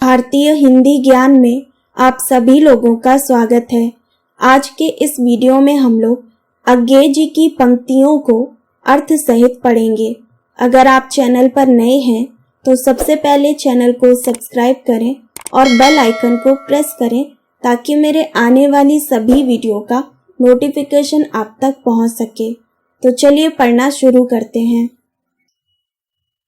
भारतीय हिंदी ज्ञान में आप सभी लोगों का स्वागत है। आज के इस वीडियो में हम लोग अज्ञेय जी की पंक्तियों को अर्थ सहित पढ़ेंगे। अगर आप चैनल पर नए हैं तो सबसे पहले चैनल को सब्सक्राइब करें और बेल आइकन को प्रेस करें ताकि मेरे आने वाली सभी वीडियो का नोटिफिकेशन आप तक पहुंच सके। तो चलिए पढ़ना शुरू करते हैं।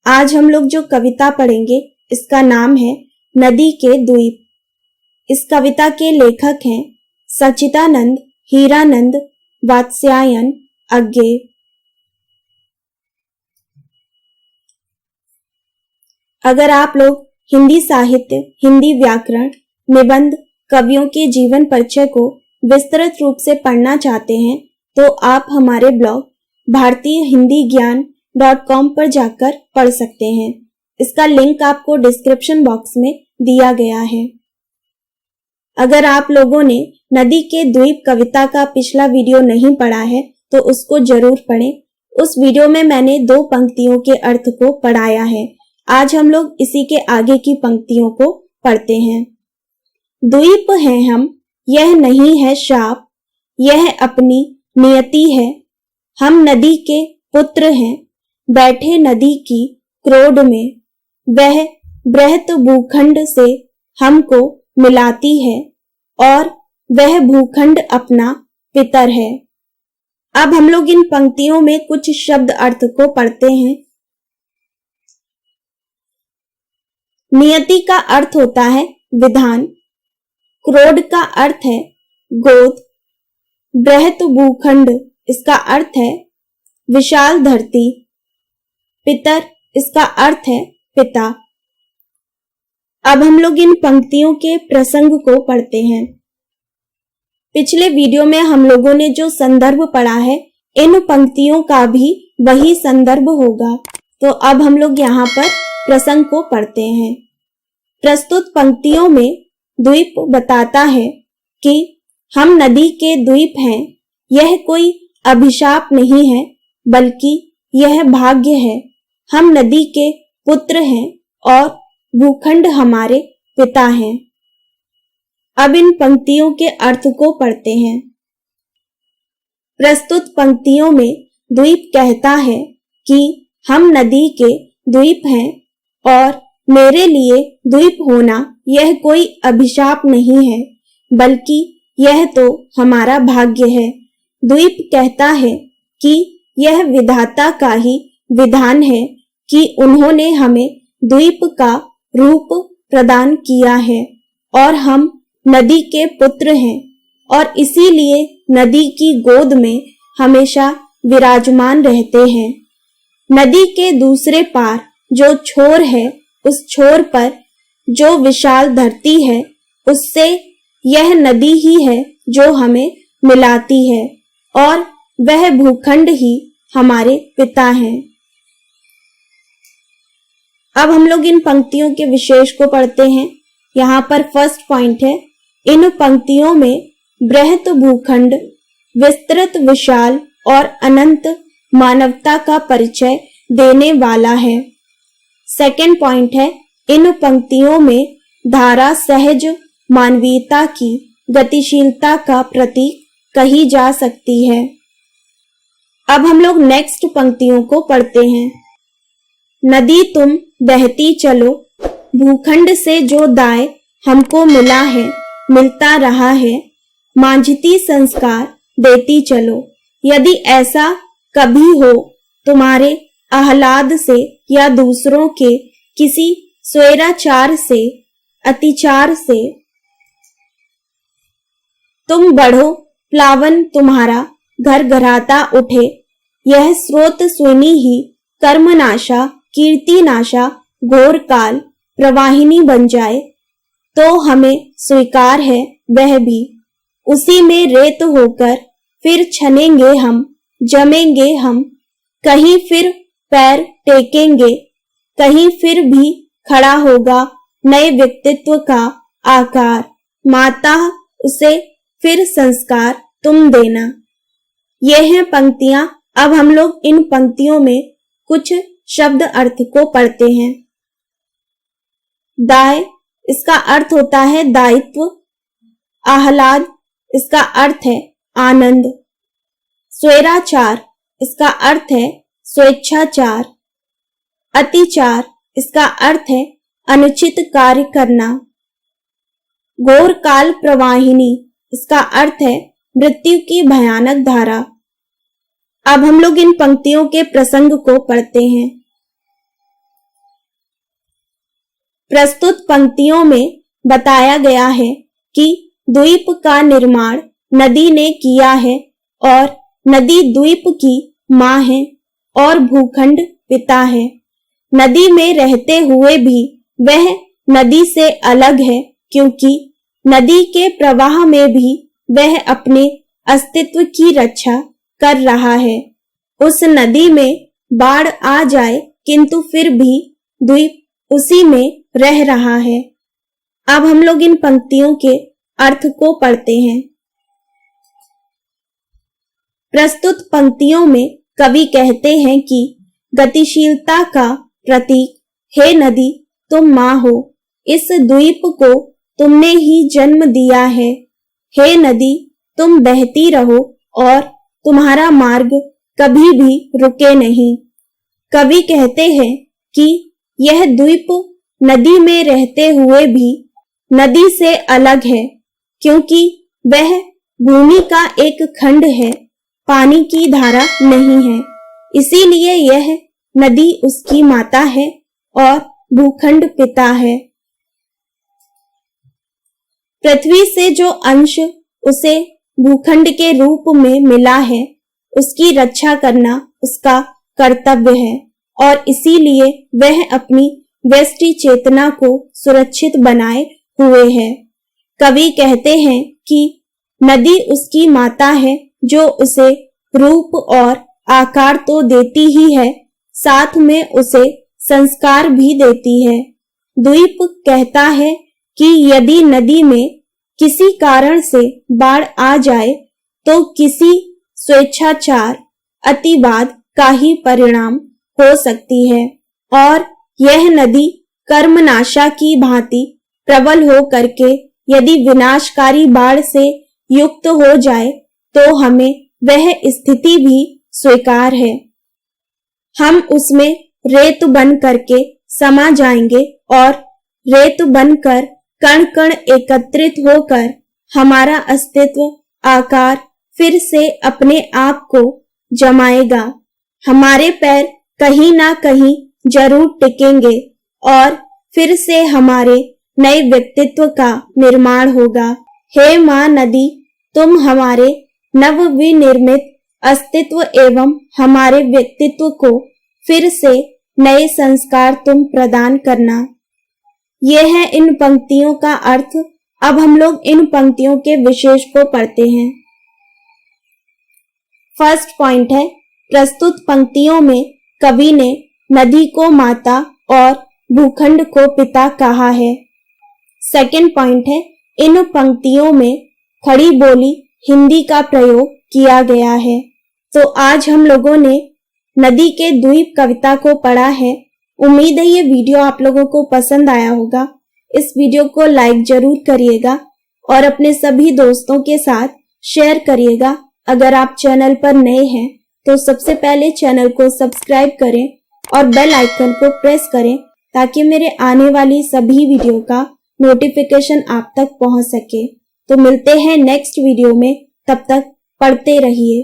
आज हम लोग जो कविता पढ़ेंगे इसका नाम है नदी के द्वीप। इस कविता के लेखक हैं सच्चिदानंद, हीरानंद, वात्स्यायन, अज्ञेय। अगर आप लोग हिंदी साहित्य, हिंदी व्याकरण, निबंध, कवियों के जीवन परिचय को विस्तृत रूप से पढ़ना चाहते हैं तो आप हमारे ब्लॉग भारतीय हिंदी ज्ञान.com पर जाकर पढ़ सकते हैं। इसका लिंक आपको डिस्क्रिप्शन बॉक्स में दिया गया है। अगर आप लोगों ने नदी के द्वीप कविता का पिछला वीडियो नहीं पढ़ा है तो उसको जरूर पढ़ें। उस वीडियो में मैंने 2 पंक्तियों के अर्थ को पढ़ाया है। आज हम लोग इसी के आगे की पंक्तियों को पढ़ते हैं। द्वीप हैं हम, यह नहीं है शाप, यह अपनी नियति है। हम नदी के पुत्र हैं, बैठे नदी की क्रोड में। वह बृहत भूखंड से हमको मिलाती है और वह भूखंड अपना पितर है। अब हम लोग इन पंक्तियों में कुछ शब्द अर्थ को पढ़ते हैं। नियति का अर्थ होता है विधान, क्रोड का अर्थ है गोद, बृहत भूखंड इसका अर्थ है विशाल धरती, पितर इसका अर्थ है पिता। अब हम लोग इन पंक्तियों के प्रसंग को पढ़ते हैं। पिछले वीडियो में हम लोगों ने जो संदर्भ पढ़ा है इन पंक्तियों का भी वही संदर्भ होगा। तो अब हम लोग यहाँ पर प्रसंग को पढ़ते हैं। प्रस्तुत पंक्तियों में द्वीप बताता है कि हम नदी के द्वीप हैं। यह कोई अभिशाप नहीं है बल्कि यह भाग्य है। हम नदी के पुत्र हैं और भूखंड हमारे पिता हैं। अब इन पंक्तियों के अर्थ को पढ़ते हैं। प्रस्तुत पंक्तियों में द्वीप कहता है कि हम नदी के द्वीप हैं और मेरे लिए द्वीप होना यह कोई अभिशाप नहीं है बल्कि यह तो हमारा भाग्य है। द्वीप कहता है कि यह विधाता का ही विधान है कि उन्होंने हमें द्वीप का रूप प्रदान किया है और हम नदी के पुत्र हैं और इसीलिए नदी की गोद में हमेशा विराजमान रहते हैं। नदी के दूसरे पार जो छोर है उस छोर पर जो विशाल धरती है उससे यह नदी ही है जो हमें मिलाती है और वह भूखंड ही हमारे पिता हैं। अब हम लोग इन पंक्तियों के विशेष को पढ़ते हैं। यहाँ पर फर्स्ट पॉइंट है, इन पंक्तियों में बृहत भूखंड, विस्तृत, विशाल और अनंत मानवता का परिचय देने वाला है। सेकंड पॉइंट है, इन पंक्तियों में धारा सहज मानवीयता की गतिशीलता का प्रतीक कही जा सकती है। अब हम लोग नेक्स्ट पंक्तियों को पढ़ते हैं। नदी तुम बहती चलो, भूखंड से जो दाय हमको मिला है, मिलता रहा है, मांझती संस्कार देती चलो। यदि ऐसा कभी हो तुम्हारे आह्लाद से या दूसरों के किसी स्वैराचार से, अतिचार से, तुम बढ़ो, प्लावन तुम्हारा घर घराता उठे, यह स्रोत सुनी ही कर्मनाशा, कीर्तिनाशा, घोर काल प्रवाहिनी बन जाए, तो हमें स्वीकार है वह भी। उसी में रेत होकर फिर छनेंगे हम, जमेंगे हम, कहीं फिर पैर टेकेंगे, कहीं फिर भी खड़ा होगा नए व्यक्तित्व का आकार। माता उसे फिर संस्कार तुम देना। ये हैं पंक्तियां। अब हम लोग इन पंक्तियों में कुछ शब्द अर्थ को पढ़ते हैं। दाय इसका अर्थ होता है दायित्व। आह्लाद, इसका अर्थ है आनंद। स्वैराचार, इसका अर्थ है स्वेच्छाचार। अतिचार, इसका अर्थ है अनुचित कार्य करना। घोर काल प्रवाहिनी, इसका अर्थ है मृत्यु की भयानक धारा। अब हम लोग इन पंक्तियों के प्रसंग को पढ़ते हैं। प्रस्तुत पंक्तियों में बताया गया है कि द्वीप का निर्माण नदी ने किया है और नदी द्वीप की मां है और भूखंड पिता है। नदी में रहते हुए भी वह नदी से अलग है, क्योंकि नदी के प्रवाह में भी वह अपने अस्तित्व की रक्षा कर रहा है। उस नदी में बाढ़ आ जाए किंतु फिर भी द्वीप उसी में रह रहा है। अब हम लोग इन पंक्तियों के अर्थ को पढ़ते हैं। प्रस्तुत पंक्तियों में कवि कहते हैं कि गतिशीलता का प्रतीक हे नदी तुम मां हो, इस द्वीप को तुमने ही जन्म दिया है। हे नदी तुम बहती रहो और तुम्हारा मार्ग कभी भी रुके नहीं। कवि कहते हैं कि यह द्वीप नदी में रहते हुए भी नदी से अलग है, क्योंकि वह भूमि का एक खंड है, पानी की धारा नहीं है। इसीलिए यह नदी उसकी माता है और भूखंड पिता है। पृथ्वी से जो अंश उसे भूखंड के रूप में मिला है, उसकी रक्षा करना उसका कर्तव्य है और इसीलिए वह अपनी व्यष्टि चेतना को सुरक्षित बनाए हुए है। कवि कहते हैं कि नदी उसकी माता है, जो उसे रूप और आकार तो देती ही है, साथ में उसे संस्कार भी देती है। द्वीप कहता है कि यदि नदी में किसी कारण से बाढ़ आ जाए तो किसी स्वेच्छाचार, अतिवाद का ही परिणाम हो सकती है और यह नदी कर्मनाशा की भांति प्रबल हो करके यदि विनाशकारी बाढ़ से युक्त हो जाए तो हमें वह स्थिति भी स्वीकार है। हम उसमें रेत बन करके समा जाएंगे और रेत बनकर कण कण एकत्रित होकर हमारा अस्तित्व आकार फिर से अपने आप को जमाएगा। हमारे पैर कहीं ना कहीं जरूर टिकेंगे और फिर से हमारे नए व्यक्तित्व का निर्माण होगा। हे मां नदी, तुम हमारे नव विनिर्मित अस्तित्व एवं हमारे व्यक्तित्व को फिर से नए संस्कार तुम प्रदान करना। यह है इन पंक्तियों का अर्थ। अब हम लोग इन पंक्तियों के विशेष को पढ़ते हैं। फर्स्ट पॉइंट है, प्रस्तुत पंक्तियों में कवि ने नदी को माता और भूखंड को पिता कहा है। सेकंड पॉइंट है, इन पंक्तियों में खड़ी बोली हिंदी का प्रयोग किया गया है। तो आज हम लोगों ने नदी के द्वीप कविता को पढ़ा है। उम्मीद है ये वीडियो आप लोगों को पसंद आया होगा। इस वीडियो को लाइक जरूर करिएगा और अपने सभी दोस्तों के साथ शेयर करिएगा। अगर आप चैनल पर नए हैं तो सबसे पहले चैनल को सब्सक्राइब करें और बेल आइकन को प्रेस करें ताकि मेरे आने वाली सभी वीडियो का नोटिफिकेशन आप तक पहुंच सके। तो मिलते हैं नेक्स्ट वीडियो में, तब तक पढ़ते रहिए।